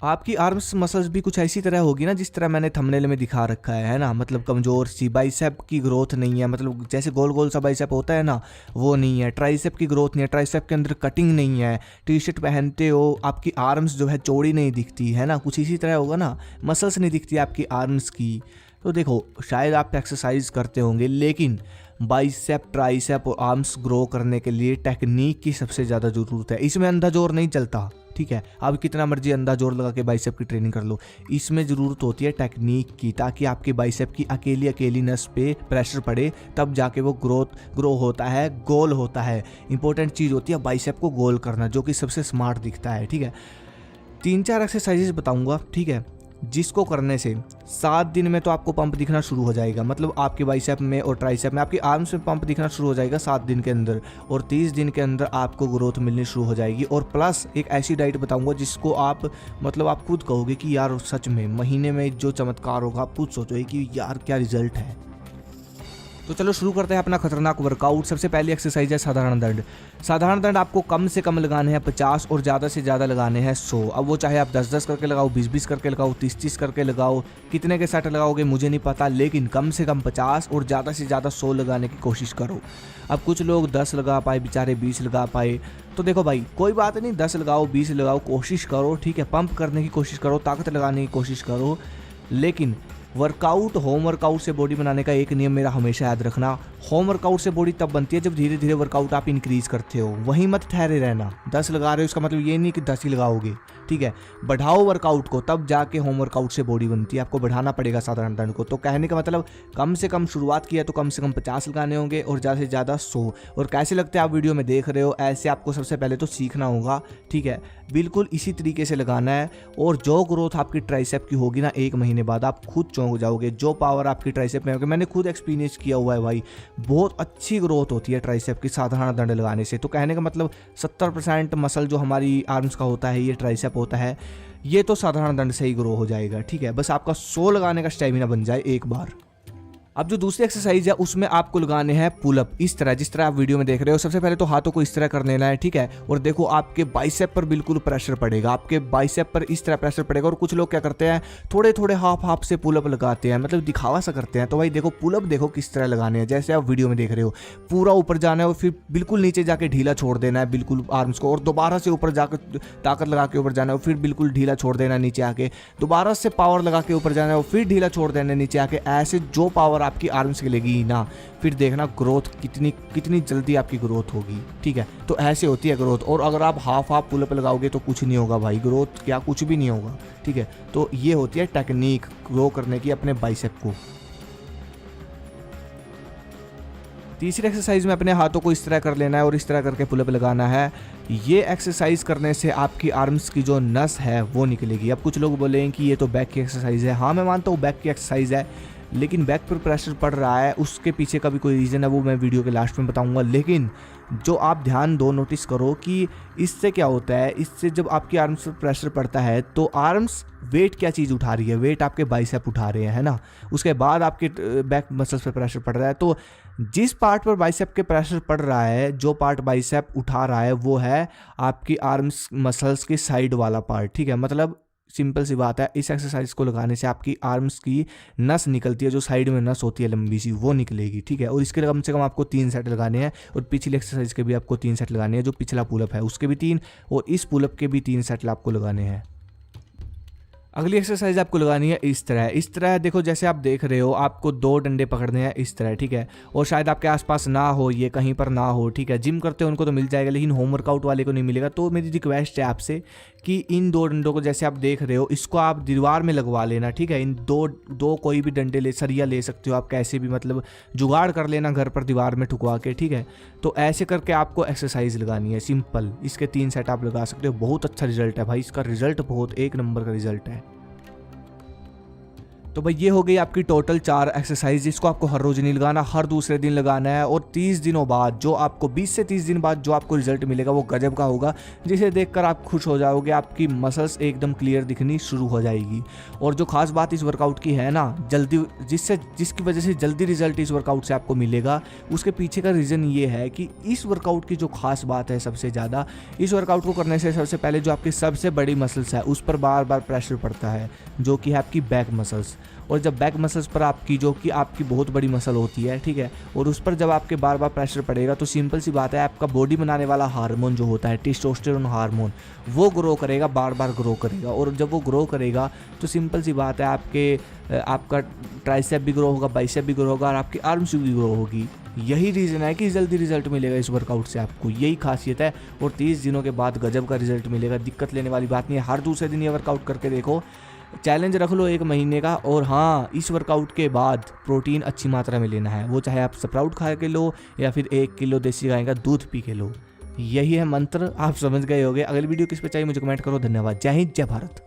आपकी arms muscles भी कुछ ऐसी तरह होगी ना जिस तरह मैंने थंबनेल में दिखा रखा है ना, मतलब कमज़ोर सी। बाइसेप की ग्रोथ नहीं है, मतलब जैसे गोल गोल सा बाइसेप होता है ना, वो नहीं है। ट्राइसेप की ग्रोथ नहीं है, ट्राइसेप के अंदर कटिंग नहीं है। टी शर्ट पहनते हो, आपकी आर्म्स जो है चौड़ी नहीं दिखती है ना, कुछ इसी तरह होगा ना, मसल्स नहीं दिखती आपकी आर्म्स की। तो देखो, शायद आप एक्सरसाइज करते होंगे, लेकिन बाइसेप, ट्राइसेप और आर्म्स ग्रो करने के लिए टेक्निक की सबसे ज़्यादा ज़रूरत है। इसमें अंधा जोर नहीं चलता, ठीक है। आप कितना मर्जी अंधा जोर लगा के बाइसेप की ट्रेनिंग कर लो, इसमें ज़रूरत होती है टेक्निक की, ताकि आपके बाइसेप की अकेली अकेली नस पे प्रेशर पड़े, तब जाके वो ग्रो होता है, गोल होता है। इंपॉर्टेंट चीज़ होती है बाइसेप को गोल करना, जो कि सबसे स्मार्ट दिखता है, ठीक है। 3-4 एक्सरसाइजेस बताऊंगा, ठीक है, जिसको करने से 7 दिन में तो आपको पंप दिखना शुरू हो जाएगा। मतलब आपके बाइसेप में और ट्राइसेप में, आपकी आर्म्स में पंप दिखना शुरू हो जाएगा 7 दिन के अंदर, और 30 दिन के अंदर आपको ग्रोथ मिलनी शुरू हो जाएगी। और प्लस एक ऐसी डाइट बताऊंगा जिसको आप, मतलब आप खुद कहोगे कि यार सच में महीने में जो चमत्कार होगा, आप खुद सोचोगे कि यार क्या रिजल्ट है। तो चलो शुरू करते हैं अपना खतरनाक वर्कआउट। सबसे पहली एक्सरसाइज है साधारण दंड। साधारण दंड आपको कम से कम लगाने हैं 50 और ज़्यादा से ज़्यादा लगाने हैं 100। अब वो चाहे आप 10-10 करके लगाओ, 20-20 करके लगाओ, 30-30 करके लगाओ, कितने के सेट लगाओगे मुझे नहीं पता, लेकिन कम से कम 50 और ज़्यादा से ज़्यादा 100 लगाने की कोशिश करो। अब कुछ लोग 10 लगा पाए बेचारे, 20 लगा पाए, तो देखो भाई कोई बात नहीं, 10 लगाओ, 20 लगाओ, कोशिश करो, ठीक है। पंप करने की कोशिश करो, ताकत लगाने की कोशिश करो। लेकिन वर्कआउट, होम वर्कआउट से बॉडी बनाने का एक नियम मेरा हमेशा याद रखना, होम वर्कआउट से बॉडी तब बनती है जब धीरे धीरे वर्कआउट आप इंक्रीज करते हो। वहीं मत ठहरे रहना। 10 लगा रहे हो इसका मतलब ये नहीं कि 10 ही लगाओगे, ठीक है। बढ़ाओ वर्कआउट को, तब जाके होम वर्कआउट से बॉडी बनती है। आपको बढ़ाना पड़ेगा साधारण दंड को। तो कहने का मतलब कम से कम शुरुआत किया तो कम से कम 50 लगाने होंगे और ज़्यादा से ज़्यादा 100। और कैसे लगते हैं आप वीडियो में देख रहे हो, ऐसे आपको सबसे पहले तो सीखना होगा, ठीक है। बिल्कुल इसी तरीके से लगाना है। और जो ग्रोथ आपकी ट्राइसेप की होगी ना, 1 महीने बाद आप खुद चौंक जाओगे। जो पावर आपकी ट्राइसेप में होगी, मैंने खुद एक्सपीरियंस किया हुआ है भाई, बहुत अच्छी ग्रोथ होती है ट्राइसेप की साधारण दंड लगाने से। तो कहने का मतलब 70% मसल जो हमारी आर्म्स का होता है, ये ट्राइसेप होता है, ये तो साधारण दंड से ही ग्रो हो जाएगा, ठीक है। बस आपका 100 लगाने का स्टेमिना बन जाए एक बार। अब जो दूसरी एक्सरसाइज है उसमें आपको लगाने हैं पुलअप, इस तरह जिस तरह आप वीडियो में देख रहे हो। सबसे पहले तो हाथों को इस तरह कर लेना है, ठीक है। और देखो आपके बाइसेप पर बिल्कुल प्रेशर पड़ेगा, आपके बाइसेप पर इस तरह प्रेशर पड़ेगा। और कुछ लोग क्या करते हैं, थोड़े थोड़े हाफ से पुलअप लगाते हैं, मतलब दिखावा सा करते हैं। तो भाई देखो, पुलअप देखो किस तरह लगाने हैं, जैसे आप वीडियो में देख रहे हो। पूरा ऊपर जाना है और फिर बिल्कुल नीचे जाके ढीला छोड़ देना है बिल्कुल आर्म्स को, और दोबारा से ऊपर जाकर ताकत लगा के ऊपर जाना है और फिर बिल्कुल ढीला छोड़ देना है नीचे आके, दोबारा से पावर लगा के ऊपर जाना है और फिर ढीला छोड़ देना है नीचे आके। ऐसे जो पावर आपकी आर्म्स की लगी ना, फिर देखना ग्रोथ कितनी जल्दी आपकी ग्रोथ होगी, ठीक है। तो ऐसे होती है ग्रोथ। और अगर आप हाफ पुलअप लगाओगे तो कुछ नहीं होगा भाई, ग्रोथ क्या कुछ भी नहीं होगा, ठीक है। तो ये होती है टेक्निक ग्रो करने की अपने बाइसेप को। तीसरी एक्सरसाइज में अपने हाथों को इस तरह कर लेना है और इस तरह करके पुलअप लगाना है। ये एक्सरसाइज करने से आपकी आर्म्स की जो नस है वो निकलेगी। अब कुछ लोग बोलेंगे कि ये तो बैक की एक्सरसाइज है। हाँ, मैं मानता हूँ बैक की एक्सरसाइज है, लेकिन बैक पर प्रेशर पड़ रहा है, उसके पीछे का भी कोई रीज़न है, वो मैं वीडियो के लास्ट में बताऊंगा। लेकिन जो आप ध्यान दो, नोटिस करो कि इससे क्या होता है। इससे जब आपकी आर्म्स पर प्रेशर पड़ता है तो आर्म्स वेट क्या चीज़ उठा रही है, वेट आपके बाइसेप उठा रहे हैं, है ना। उसके बाद आपके बैक मसल्स पर प्रेशर पड़ रहा है। तो जिस पार्ट पर बाइसेप के प्रेशर पड़ रहा है, जो पार्ट बाइसेप उठा रहा है, वो है आपकी आर्म्स मसल्स के साइड वाला पार्ट, ठीक है। मतलब सिंपल सी बात है, इस एक्सरसाइज को लगाने से आपकी आर्म्स की नस निकलती है, जो साइड में नस होती है लंबी सी, वो निकलेगी, ठीक है। और इसके कम से कम आपको 3 सेट लगाने हैं। और पिछली एक्सरसाइज के भी आपको 3 सेट लगाने हैं। जो पिछला पुलअप है उसके भी 3 और इस पुलअप के भी 3 सेट आपको लगाने हैं। अगली एक्सरसाइज आपको लगानी है इस तरह देखो, जैसे आप देख रहे हो, आपको 2 डंडे पकड़ने हैं इस तरह, ठीक है। और शायद आपके आसपास ना हो, ये कहीं पर ना हो, ठीक है। जिम करते हो उनको तो मिल जाएगा, लेकिन होम वर्कआउट वाले को नहीं मिलेगा। तो मेरी रिक्वेस्ट है आपसे कि इन 2 डंडों को, जैसे आप देख रहे हो, इसको आप दीवार में लगवा लेना, ठीक है। इन दो कोई भी डंडे सरिया ले सकते हो आप, कैसे भी मतलब जुगाड़ कर लेना घर पर दीवार में ठुकवा के, ठीक है। तो ऐसे करके आपको एक्सरसाइज लगानी है, सिंपल। इसके 3 सेट आप लगा सकते हो। बहुत अच्छा रिजल्ट है भाई, इसका रिजल्ट बहुत एक नंबर का रिजल्ट है। तो भाई ये हो गई आपकी टोटल 4 एक्सरसाइज, जिसको आपको हर रोज नहीं लगाना, हर दूसरे दिन लगाना है। और 30 दिनों बाद जो आपको 20 से 30 दिन बाद जो आपको रिजल्ट मिलेगा वो गजब का होगा, जिसे देखकर आप खुश हो जाओगे, आपकी मसल्स एकदम क्लियर दिखनी शुरू हो जाएगी। और जो खास बात इस वर्कआउट की है ना, जल्दी जिसकी वजह से जल्दी रिजल्ट इस वर्कआउट से आपको मिलेगा, उसके पीछे का रीज़न ये है कि इस वर्कआउट की जो खास बात है सबसे ज़्यादा, इस वर्कआउट को करने से सबसे पहले जो आपकी सबसे बड़ी मसल्स है उस पर बार बार प्रेशर पड़ता है, जो कि है आपकी बैक मसल्स। और जब बैक मसल्स पर आपकी, जो कि आपकी बहुत बड़ी मसल होती है, ठीक है, और उस पर जब आपके बार बार प्रेशर पड़ेगा तो सिंपल सी बात है, आपका बॉडी बनाने वाला हार्मोन जो होता है टेस्टोस्टेरोन हार्मोन, वो ग्रो करेगा, बार बार ग्रो करेगा। और जब वो ग्रो करेगा तो सिंपल सी बात है, आपका ट्राइसेप भी ग्रो होगा, बाइसेप भी ग्रो होगा और आपकी आर्म्स भी ग्रो होगी। यही रीज़न है कि जल्दी रिजल्ट मिलेगा इस वर्कआउट से आपको, यही खासियत है। और 30 दिनों के बाद गजब का रिजल्ट मिलेगा, दिक्कत लेने वाली बात नहीं है। हर दूसरे दिन ये वर्कआउट करके देखो, चैलेंज रख लो 1 महीने का। और हाँ, इस वर्कआउट के बाद प्रोटीन अच्छी मात्रा में लेना है, वो चाहे आप स्प्राउट खा के लो या फिर 1 किलो देसी गाय का दूध पी के लो। यही है मंत्र, आप समझ गए होगे। अगली वीडियो किस पे चाहिए मुझे कमेंट करो। धन्यवाद। जय हिंद, जय भारत।